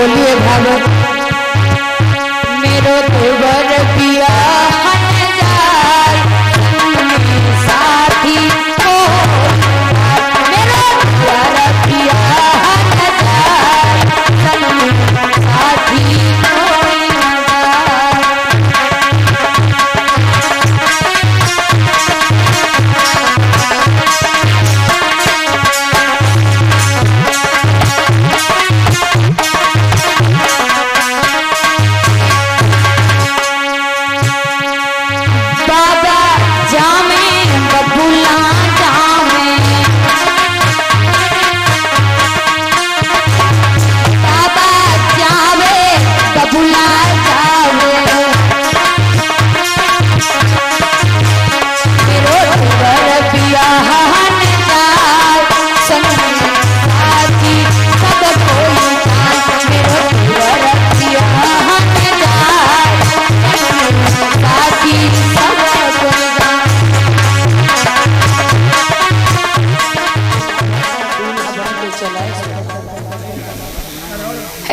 बोलिए भागवत मेरो देवर पिया साथी को मेरो देवर पिया साथी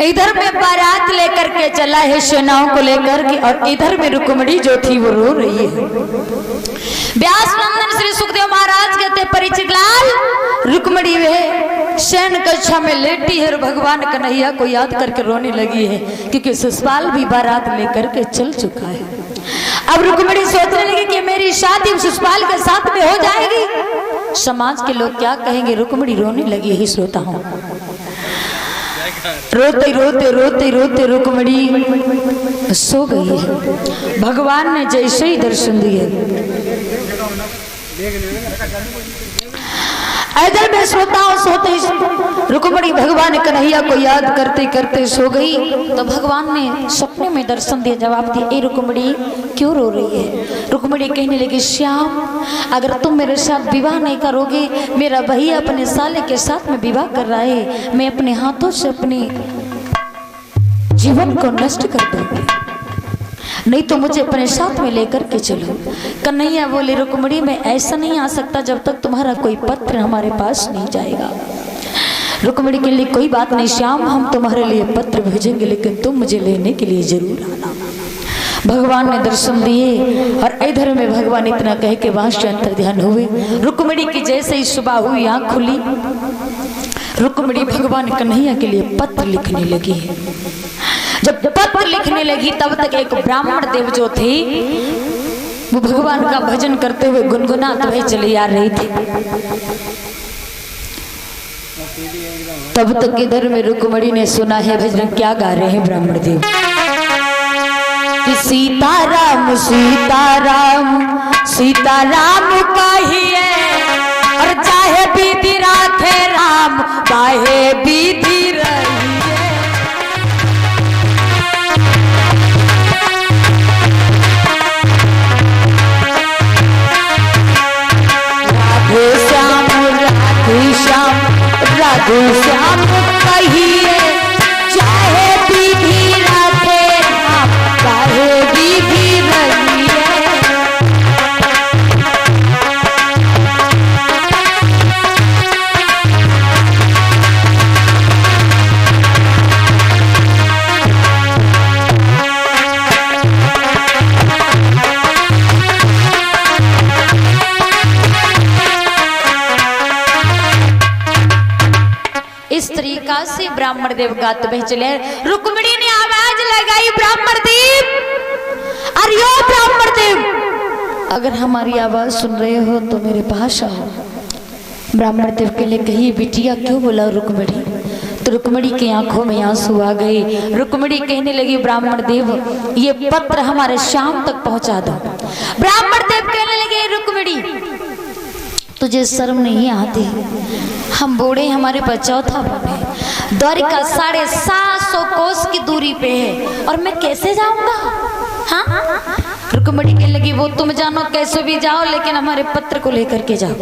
इधर में बारात लेकर के चला है सेनाओं को लेकर के, और इधर में रुक्मिणी जो थी वो रो रही है। व्यास नंदन श्री सुखदेव महाराज कहते परीक्षित लाल रुक्मिणी वे शयन कक्षा में लेटी है और भगवान कन्हैया को याद करके रोने लगी है, क्योंकि ससुराल भी बारात लेकर के चल चुका है। अब रुक्मिणी सोचने लगी कि मेरी शादी ससुराल के साथ में हो जाएगी, समाज के लोग क्या कहेंगे। रुक्मिणी रोने लगी ही सोता हूँ। रोते रोते रोते रोते रुक्मिणी सो गई है। भगवान ने जैसे ही दर्शन दिए इधर में सोते ही रुक्मिणी भगवान कन्हैया को याद करते करते सो गई। तो भगवान ने सपने में दर्शन दिया, जवाब दिया, ए रुक्मिणी क्यों रो रही है। रुक्मिणी कहने लगी, श्याम अगर तुम मेरे साथ विवाह नहीं करोगे, मेरा भैया अपने साले के साथ में विवाह कर रहा है, मैं अपने हाथों से अपने जीवन को नष्ट कर दूंगी, नहीं तो मुझे अपने साथ में लेकर के चलो। कन्हैया बोले, रुक्मिणी मैं ऐसा नहीं आ सकता जब तक तुम्हारा कोई पत्र हमारे पास नहीं जाएगा। रुक्मिणी के लिए कोई बात नहीं श्याम, हम तुम्हारे लिए पत्र भेजेंगे, लेकिन तुम मुझे लेने के लिए जरूर आना। भगवान ने दर्शन दिए और इधर में भगवान इतना कह के वहां से अंतर ध्यान हुए। रुक्मिणी की जैसे ही सुबह हुई आंख खुली, रुक्मिणी भगवान कन्हैया के लिए पत्र लिखने लगी। जब पत्र लिखने लगी तब तक एक ब्राह्मण देव जो थे वो भगवान का भजन करते हुए गुनगुनाते हुए चले आ रही थी। तब तक इधर में रुक्मिणी ने सुना है भजन क्या गा रहे हैं ब्राह्मण देव, सीताराम सीताराम सीताराम कहिए और चाहे बीती राखे राम चाहे बीती रहिए। राधे श्याम राधे श्याम राधे श्याम कहिए चाहे बीती राखे राम चाहे बीती रहिए। इस तरीका से ब्राह्मण देव गाते हुए चले। रुक्मिणी ने आवाज लगाई, ब्राह्मण देव, अरे ओ ब्राह्मण देव, अगर हमारी आवाज सुन रहे हो तो मेरे पास आओ। ब्राह्मण देव के लिए कही, बिटिया क्यों बोला रुक्मिणी? तो रुक्मिणी की आंखों में आंसू आ गए। रुक्मिणी कहने लगी, ब्राह्मण देव ये पत्र हमारे श्याम तक पहुंचा दो। ब्राह्मण देव कहने लगे, रुक्मिणी तुझे शर्म नहीं आती? हम बूढ़े, हमारे पास चौथा बन है, द्वारिका 750 कोस की दूरी पे है और मैं कैसे जाऊंगा? हाँ, रुक्मिणी कहने लगी, वो तुम जानो, कैसे भी जाओ, लेकिन हमारे पत्र को लेकर के जाओ।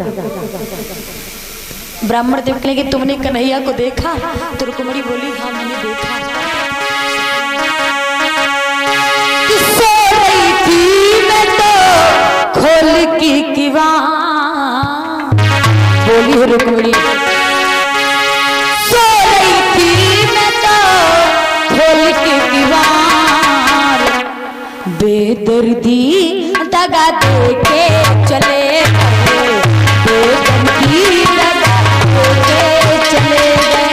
ब्राह्मण देव कहने लगे, तुमने कन्हैया को देखा? तो रुक्मिणी बोली, हाँ मैंने देखा। सो रही थी मैं तो खोल की किवां, बोली है रुक्मिणी, सो रही थी मैं तो बेदर्दी दगा दे के चले गए, बेदर्दी दगा दे के चले गए।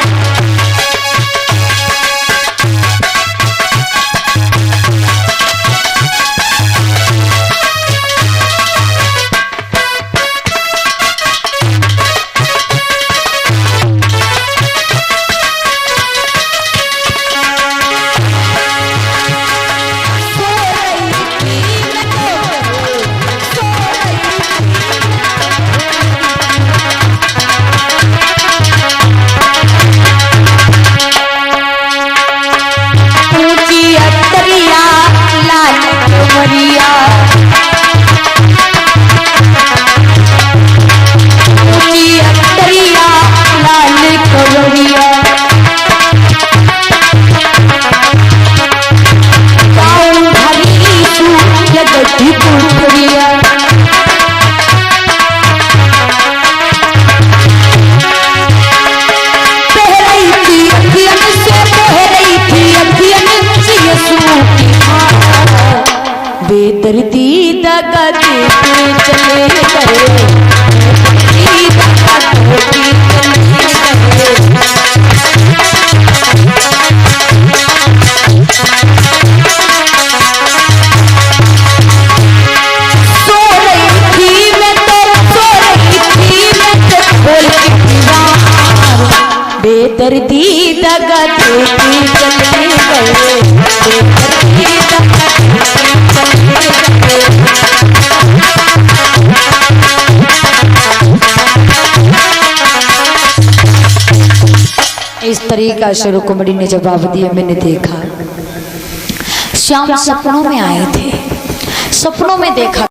बेदर्दी दगा दे के चले गए, बेदर्दी दगा दे के चले गए। सो रही थी मैं तो खोल के दीवार, बेदर्दी दगा दे के चले गए, बेदर्दी दगा इस तरीका से रुक्मिणी ने जवाब दिया। मैंने देखा श्याम सपनों में आए थे, सपनों में देखा